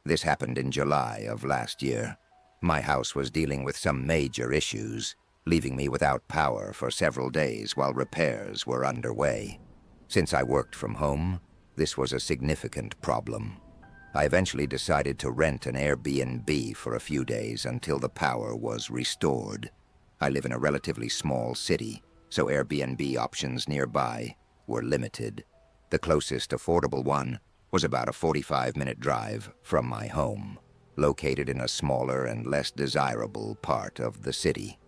This happened in July of last year. My house was dealing with some major issues, leaving me without power for several days while repairs were underway. Since I worked from home, this was a significant problem. I eventually decided to rent an Airbnb for a few days until the power was restored. I live in a relatively small city, so Airbnb options nearby were limited. The closest affordable one was about a 45-minute drive from my home, located in a smaller and less desirable part of the city.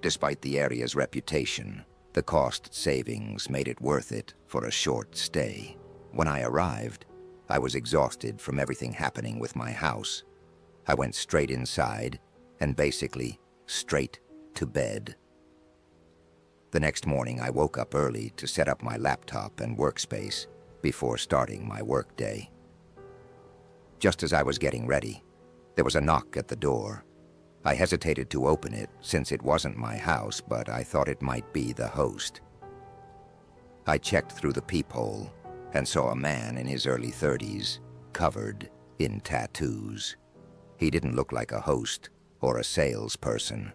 Despite the area's reputation, the cost savings made it worth it for a short stay. When I arrived, I was exhausted from everything happening with my house. I went straight inside and basically straight to bed. The next morning, I woke up early to set up my laptop and workspace before starting my workday. Just as I was getting ready, there was a knock at the door. I hesitated to open it since it wasn't my house, but I thought it might be the host. I checked through the peephole and saw a man in his early 30s, covered in tattoos. He didn't look like a host or a salesperson.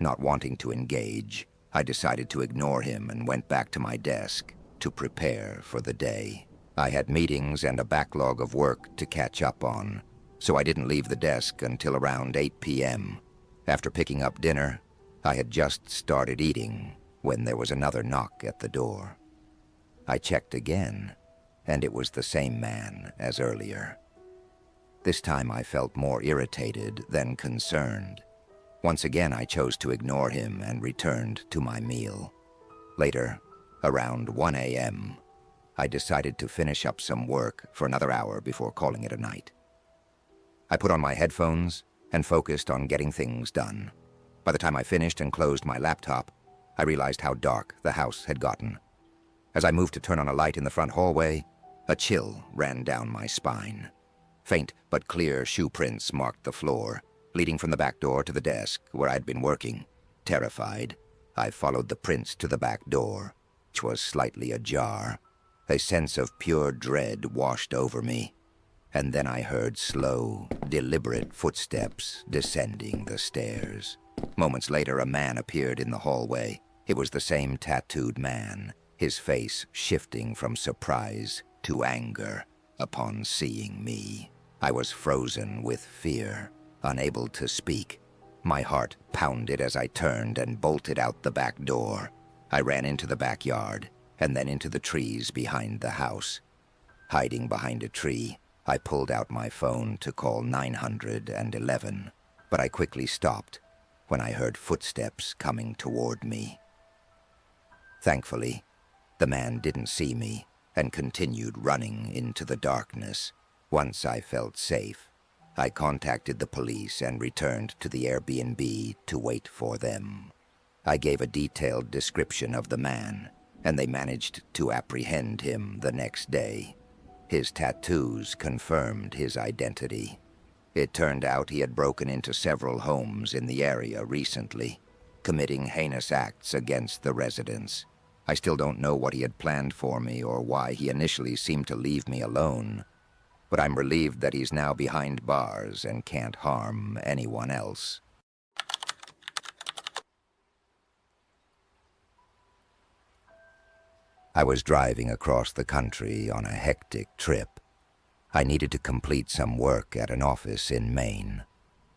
Not wanting to engage, I decided to ignore him and went back to my desk to prepare for the day. I had meetings and a backlog of work to catch up on, so I didn't leave the desk until around 8 p.m. After picking up dinner, I had just started eating when there was another knock at the door. I checked again, and it was the same man as earlier. This time I felt more irritated than concerned. Once again, I chose to ignore him and returned to my meal. Later, around 1 a.m., I decided to finish up some work for another hour before calling it a night. I put on my headphones and focused on getting things done. By the time I finished and closed my laptop, I realized how dark the house had gotten. As I moved to turn on a light in the front hallway, a chill ran down my spine. Faint but clear shoe prints marked the floor, leading from the back door to the desk where I'd been working. Terrified, I followed the prints to the back door, which was slightly ajar. A sense of pure dread washed over me, and then I heard slow, deliberate footsteps descending the stairs. Moments later, a man appeared in the hallway. It was the same tattooed man, his face shifting from surprise to anger upon seeing me. I was frozen with fear, unable to speak. My heart pounded as I turned and bolted out the back door. I ran into the backyard and then into the trees behind the house. Hiding behind a tree, I pulled out my phone to call 911, but I quickly stopped when I heard footsteps coming toward me. Thankfully, the man didn't see me and continued running into the darkness. Once I felt safe, I contacted the police and returned to the Airbnb to wait for them. I gave a detailed description of the man, and they managed to apprehend him the next day. His tattoos confirmed his identity. It turned out he had broken into several homes in the area recently, committing heinous acts against the residents. I still don't know what he had planned for me or why he initially seemed to leave me alone, but I'm relieved that he's now behind bars and can't harm anyone else. I was driving across the country on a hectic trip. I needed to complete some work at an office in Maine,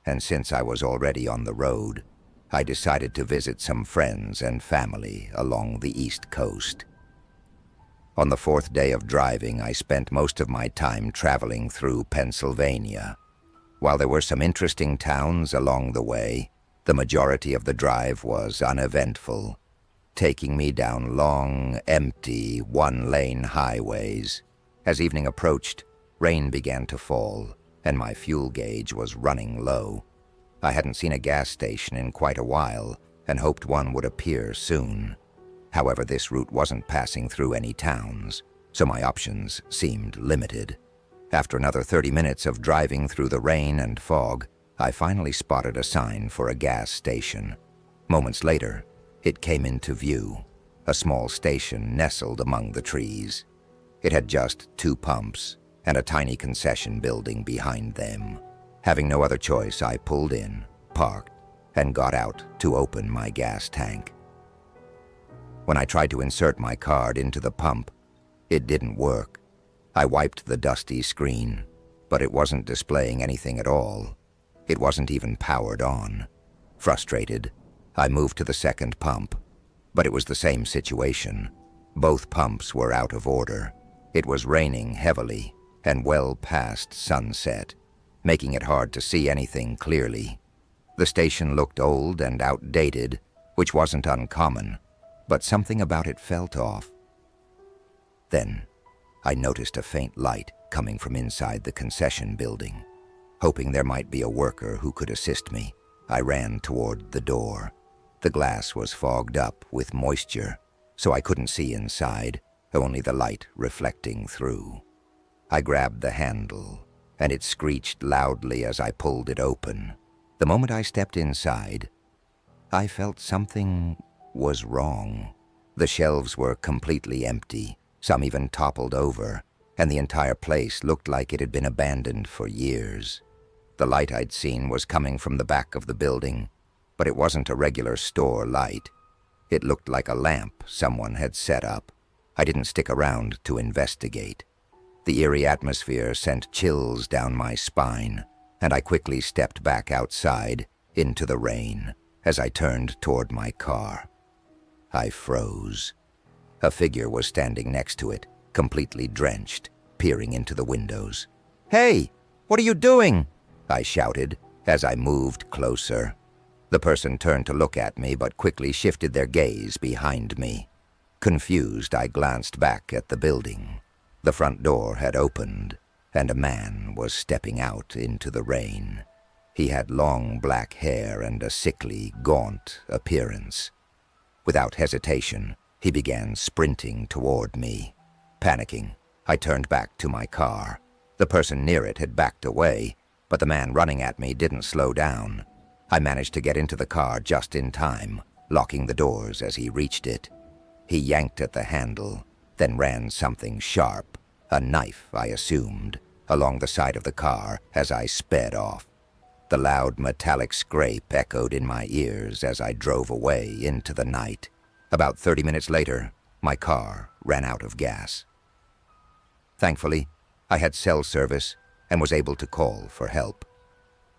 and since I was already on the road, I decided to visit some friends and family along the East Coast. On the fourth day of driving, I spent most of my time traveling through Pennsylvania. While there were some interesting towns along the way, the majority of the drive was uneventful, taking me down long, empty, one-lane highways. As evening approached, rain began to fall, and my fuel gauge was running low. I hadn't seen a gas station in quite a while, and hoped one would appear soon. However, this route wasn't passing through any towns, so my options seemed limited. After another 30 minutes of driving through the rain and fog, I finally spotted a sign for a gas station. Moments later, it came into view, a small station nestled among the trees. It had just 2 pumps and a tiny concession building behind them. Having no other choice, I pulled in, parked, and got out to open my gas tank. When I tried to insert my card into the pump, it didn't work. I wiped the dusty screen, but it wasn't displaying anything at all. It wasn't even powered on. Frustrated, I moved to the second pump, but it was the same situation. Both pumps were out of order. It was raining heavily and well past sunset, making it hard to see anything clearly. The station looked old and outdated, which wasn't uncommon, but something about it felt off. Then, I noticed a faint light coming from inside the concession building. Hoping there might be a worker who could assist me, I ran toward the door. The glass was fogged up with moisture, so I couldn't see inside, only the light reflecting through. I grabbed the handle, and it screeched loudly as I pulled it open. The moment I stepped inside, I felt something was wrong. The shelves were completely empty, some even toppled over, and the entire place looked like it had been abandoned for years. The light I'd seen was coming from the back of the building, but it wasn't a regular store light. It looked like a lamp someone had set up. I didn't stick around to investigate. The eerie atmosphere sent chills down my spine, and I quickly stepped back outside into the rain as I turned toward my car. I froze. A figure was standing next to it, completely drenched, peering into the windows. "Hey, what are you doing?" I shouted as I moved closer. The person turned to look at me but quickly shifted their gaze behind me. Confused, I glanced back at the building. The front door had opened, and a man was stepping out into the rain. He had long black hair and a sickly, gaunt appearance. Without hesitation, he began sprinting toward me. Panicking, I turned back to my car. The person near it had backed away, but the man running at me didn't slow down. I managed to get into the car just in time, locking the doors as he reached it. He yanked at the handle, then ran something sharp, a knife, I assumed, along the side of the car as I sped off. The loud metallic scrape echoed in my ears as I drove away into the night. About 30 minutes later, my car ran out of gas. Thankfully, I had cell service and was able to call for help.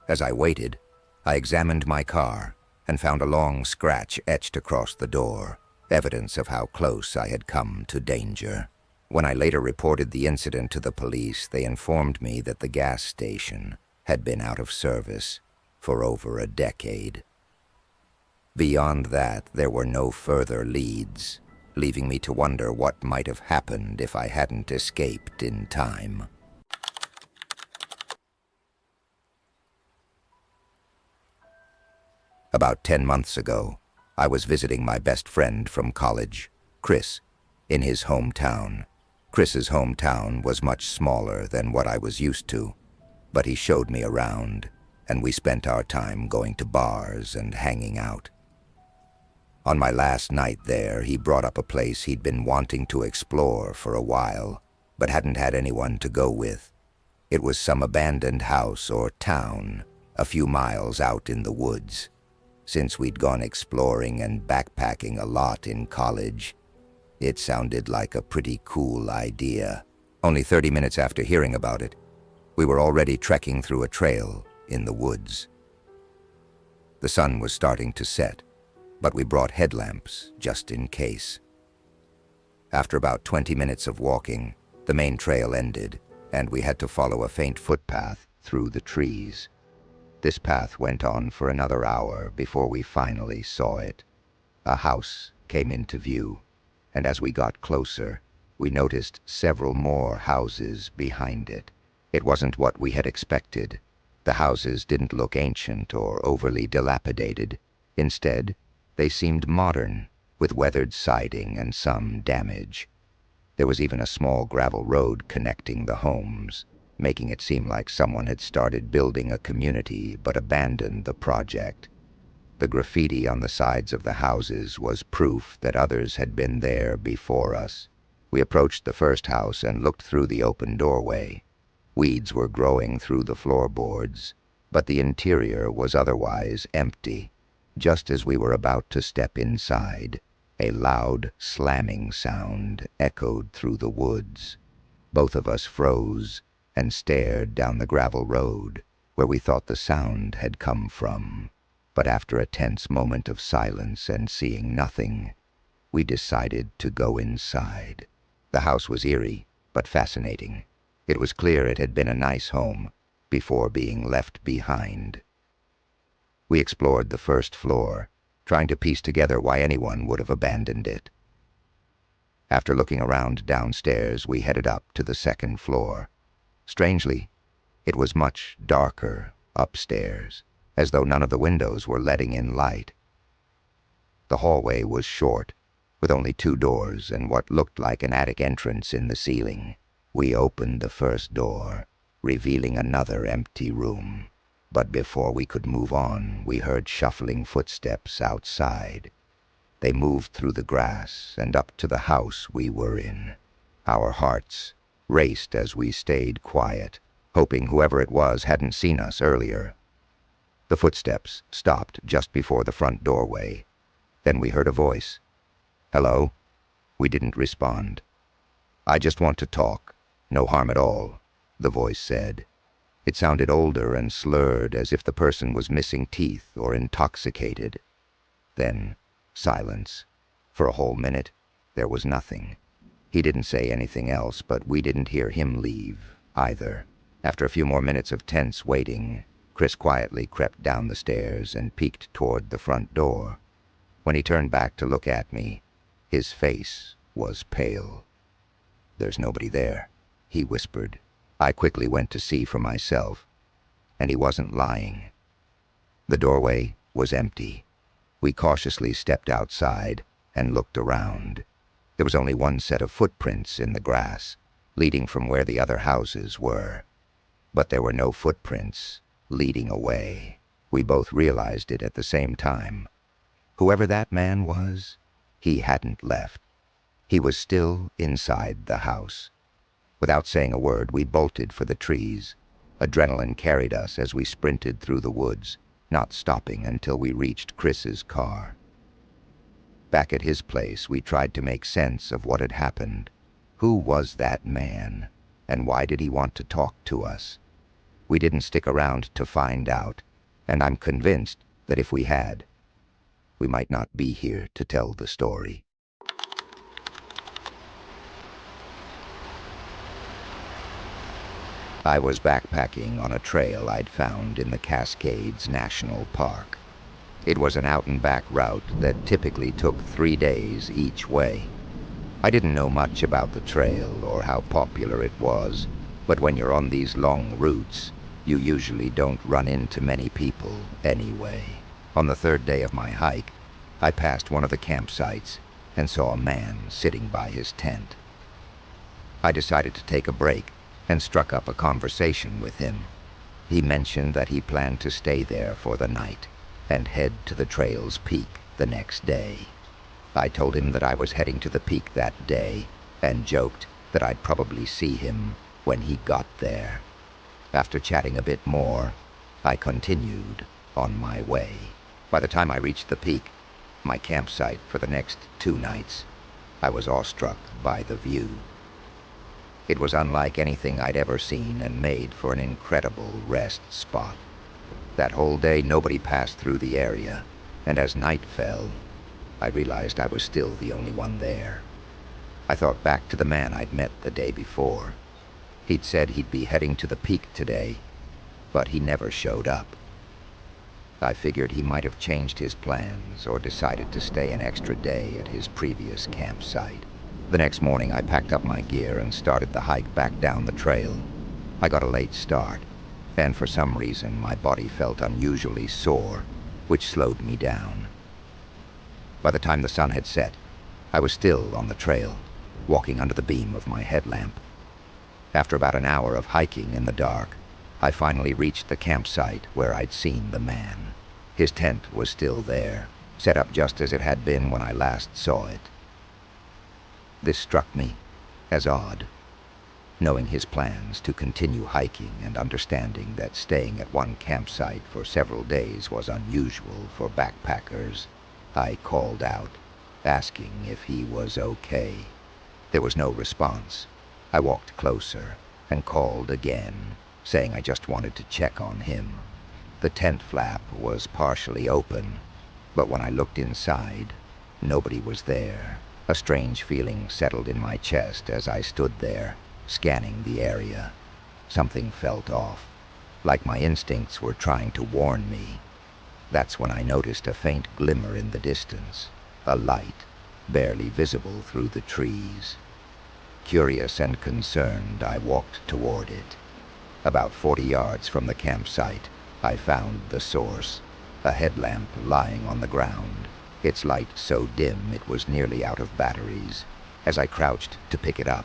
As I waited, I examined my car and found a long scratch etched across the door, evidence of how close I had come to danger. When I later reported the incident to the police, they informed me that the gas station had been out of service for over a decade. Beyond that, there were no further leads, leaving me to wonder what might have happened if I hadn't escaped in time. About 10 months ago, I was visiting my best friend from college, Chris, in his hometown. Chris's hometown was much smaller than what I was used to, but he showed me around, and we spent our time going to bars and hanging out. On my last night there, he brought up a place he'd been wanting to explore for a while, but hadn't had anyone to go with. It was some abandoned house or town, a few miles out in the woods. Since we'd gone exploring and backpacking a lot in college, it sounded like a pretty cool idea. Only 30 minutes after hearing about it, we were already trekking through a trail in the woods. The sun was starting to set, but we brought headlamps just in case. After about 20 minutes of walking, the main trail ended, and we had to follow a faint footpath through the trees. This path went on for another hour before we finally saw it. A house came into view, and as we got closer, we noticed several more houses behind it. It wasn't what we had expected. The houses didn't look ancient or overly dilapidated. Instead, they seemed modern, with weathered siding and some damage. There was even a small gravel road connecting the homes, making it seem like someone had started building a community but abandoned the project. The graffiti on the sides of the houses was proof that others had been there before us. We approached the first house and looked through the open doorway. Weeds were growing through the floorboards, but the interior was otherwise empty. Just as we were about to step inside, a loud slamming sound echoed through the woods. Both of us froze and stared down the gravel road where we thought the sound had come from. But after a tense moment of silence and seeing nothing, we decided to go inside. The house was eerie, but fascinating. It was clear it had been a nice home before being left behind. We explored the first floor, trying to piece together why anyone would have abandoned it. After looking around downstairs, we headed up to the second floor. Strangely, it was much darker upstairs, as though none of the windows were letting in light. The hallway was short, with only 2 doors and what looked like an attic entrance in the ceiling. We opened the first door, revealing another empty room. But before we could move on, we heard shuffling footsteps outside. They moved through the grass and up to the house we were in. Our hearts raced as we stayed quiet, hoping whoever it was hadn't seen us earlier. The footsteps stopped just before the front doorway. Then we heard a voice. "Hello?" We didn't respond. "I just want to talk. No harm at all," the voice said. It sounded older and slurred, as if the person was missing teeth or intoxicated. Then silence. For a whole minute, there was nothing. He didn't say anything else, but we didn't hear him leave either. After a few more minutes of tense waiting, Chris quietly crept down the stairs and peeked toward the front door. When he turned back to look at me, his face was pale. "There's nobody there," he whispered. I quickly went to see for myself, and he wasn't lying. The doorway was empty. We cautiously stepped outside and looked around. There was only one set of footprints in the grass, leading from where the other houses were. But there were no footprints leading away. We both realized it at the same time. Whoever that man was, he hadn't left. He was still inside the house. Without saying a word, we bolted for the trees. Adrenaline carried us as we sprinted through the woods, not stopping until we reached Chris's car. Back at his place, we tried to make sense of what had happened. Who was that man, and why did he want to talk to us? We didn't stick around to find out, and I'm convinced that if we had, we might not be here to tell the story. I was backpacking on a trail I'd found in the Cascades National Park. It was an out-and-back route that typically took 3 days each way. I didn't know much about the trail or how popular it was, but when you're on these long routes, you usually don't run into many people anyway. On the 3rd day of my hike, I passed one of the campsites and saw a man sitting by his tent. I decided to take a break and struck up a conversation with him. He mentioned that he planned to stay there for the night and head to the trail's peak the next day. I told him that I was heading to the peak that day and joked that I'd probably see him when he got there. After chatting a bit more, I continued on my way. By the time I reached the peak, my campsite for the next 2 nights, I was awestruck by the view. It was unlike anything I'd ever seen and made for an incredible rest spot. That whole day, nobody passed through the area, and as night fell, I realized I was still the only one there. I thought back to the man I'd met the day before. He'd said he'd be heading to the peak today, but he never showed up. I figured he might have changed his plans or decided to stay an extra day at his previous campsite. The next morning, I packed up my gear and started the hike back down the trail. I got a late start, and for some reason, my body felt unusually sore, which slowed me down. By the time the sun had set, I was still on the trail, walking under the beam of my headlamp. After about an hour of hiking in the dark, I finally reached the campsite where I'd seen the man. His tent was still there, set up just as it had been when I last saw it. This struck me as odd. Knowing his plans to continue hiking and understanding that staying at one campsite for several days was unusual for backpackers, I called out, asking if he was okay. There was no response. I walked closer and called again, saying I just wanted to check on him. The tent flap was partially open, but when I looked inside, nobody was there. A strange feeling settled in my chest as I stood there, scanning the area. Something felt off, like my instincts were trying to warn me. That's when I noticed a faint glimmer in the distance, a light, barely visible through the trees. Curious and concerned, I walked toward it. About 40 yards from the campsite, I found the source, a headlamp lying on the ground, its light so dim it was nearly out of batteries. As I crouched to pick it up,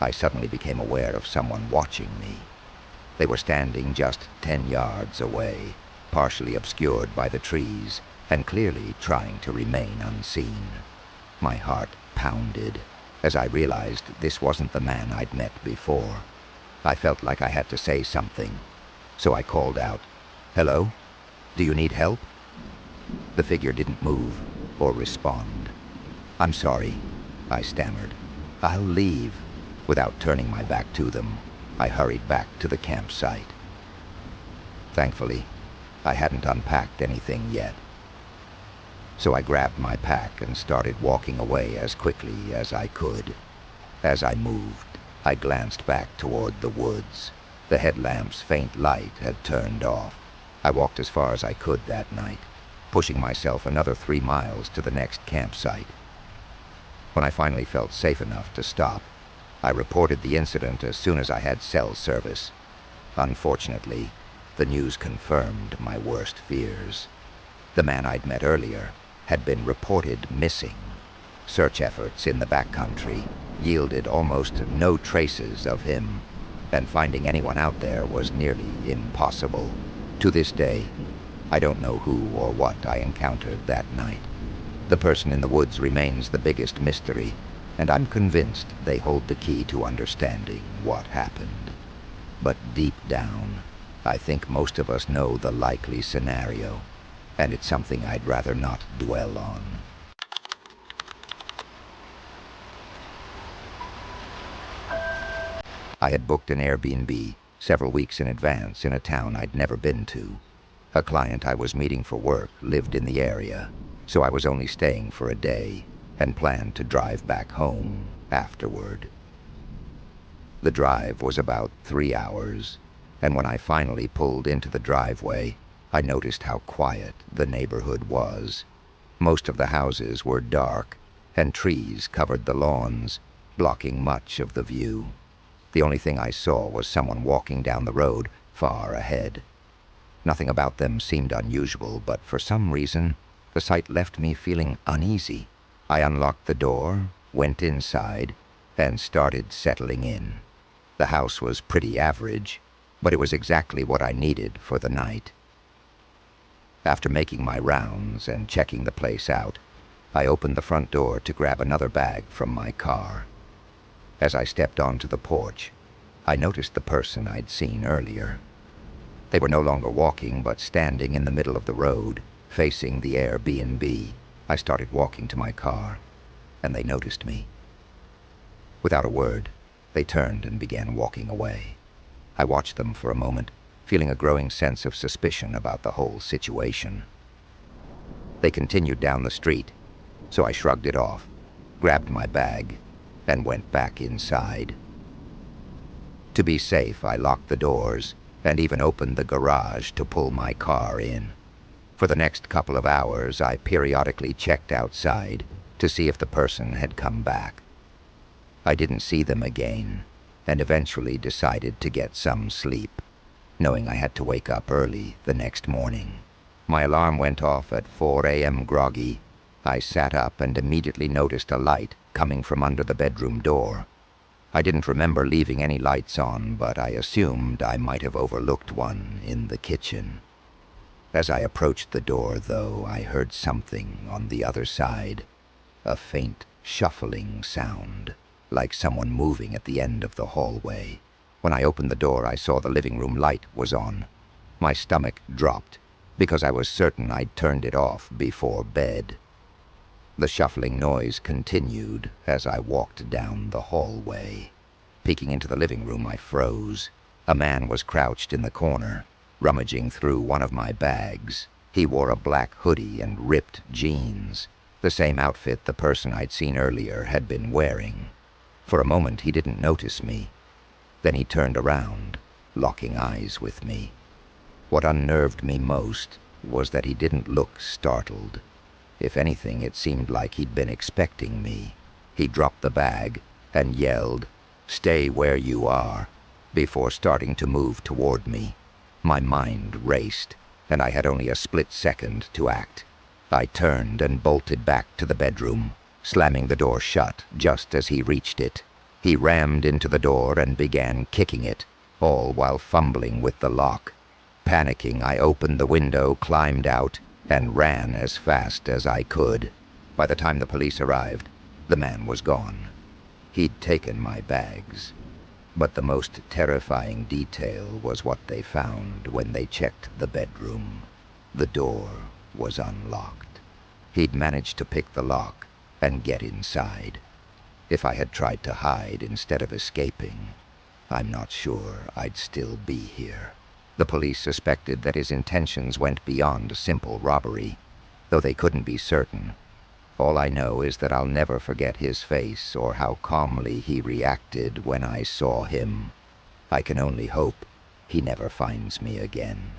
I suddenly became aware of someone watching me. They were standing just 10 yards away, partially obscured by the trees, and clearly trying to remain unseen. My heart pounded as I realized this wasn't the man I'd met before. I felt like I had to say something, so I called out, "Hello? Do you need help?" The figure didn't move or respond. "I'm sorry," I stammered. "I'll leave." Without turning my back to them, I hurried back to the campsite. Thankfully, I hadn't unpacked anything yet. So I grabbed my pack and started walking away as quickly as I could. As I moved, I glanced back toward the woods. The headlamp's faint light had turned off. I walked as far as I could that night, pushing myself another 3 miles to the next campsite. When I finally felt safe enough to stop, I reported the incident as soon as I had cell service. Unfortunately, the news confirmed my worst fears. The man I'd met earlier had been reported missing. Search efforts in the backcountry yielded almost no traces of him, and finding anyone out there was nearly impossible. To this day, I don't know who or what I encountered that night. The person in the woods remains the biggest mystery, and I'm convinced they hold the key to understanding what happened. But deep down, I think most of us know the likely scenario, and it's something I'd rather not dwell on. I had booked an Airbnb several weeks in advance in a town I'd never been to. A client I was meeting for work lived in the area, so I was only staying for a day and planned to drive back home afterward. The drive was about 3 hours, and when I finally pulled into the driveway, I noticed how quiet the neighborhood was. Most of the houses were dark, and trees covered the lawns, blocking much of the view. The only thing I saw was someone walking down the road far ahead. Nothing about them seemed unusual, but for some reason, the sight left me feeling uneasy. I unlocked the door, went inside, and started settling in. The house was pretty average, but it was exactly what I needed for the night. After making my rounds and checking the place out, I opened the front door to grab another bag from my car. As I stepped onto the porch, I noticed the person I'd seen earlier. They were no longer walking, but standing in the middle of the road, facing the Airbnb. I started walking to my car, and they noticed me. Without a word, they turned and began walking away. I watched them for a moment, feeling a growing sense of suspicion about the whole situation. They continued down the street, so I shrugged it off, grabbed my bag, and went back inside. To be safe, I locked the doors and even opened the garage to pull my car in. For the next couple of hours, I periodically checked outside to see if the person had come back. I didn't see them again, and eventually decided to get some sleep, knowing I had to wake up early the next morning. My alarm went off at 4 a.m. groggy. I sat up and immediately noticed a light coming from under the bedroom door. I didn't remember leaving any lights on, but I assumed I might have overlooked one in the kitchen. As I approached the door, though, I heard something on the other side, a faint shuffling sound. like someone moving at the end of the hallway. When I opened the door, I saw the living room light was on. My stomach dropped, because I was certain I'd turned it off before bed. The shuffling noise continued as I walked down the hallway. Peeking into the living room, I froze. A man was crouched in the corner, rummaging through one of my bags. He wore a black hoodie and ripped jeans, the same outfit the person I'd seen earlier had been wearing. For a moment, he didn't notice me. Then he turned around, locking eyes with me. What unnerved me most was that he didn't look startled. If anything, it seemed like he'd been expecting me. He dropped the bag and yelled, "Stay where you are," before starting to move toward me. My mind raced, and I had only a split second to act. I turned and bolted back to the bedroom, slamming the door shut just as he reached it. He rammed into the door and began kicking it, all while fumbling with the lock. Panicking, I opened the window, climbed out, and ran as fast as I could. By the time the police arrived, the man was gone. He'd taken my bags. But the most terrifying detail was what they found when they checked the bedroom. The door was unlocked. He'd managed to pick the lock and get inside. If I had tried to hide instead of escaping, I'm not sure I'd still be here. The police suspected that his intentions went beyond simple robbery, though they couldn't be certain. All I know is that I'll never forget his face or how calmly he reacted when I saw him. I can only hope he never finds me again.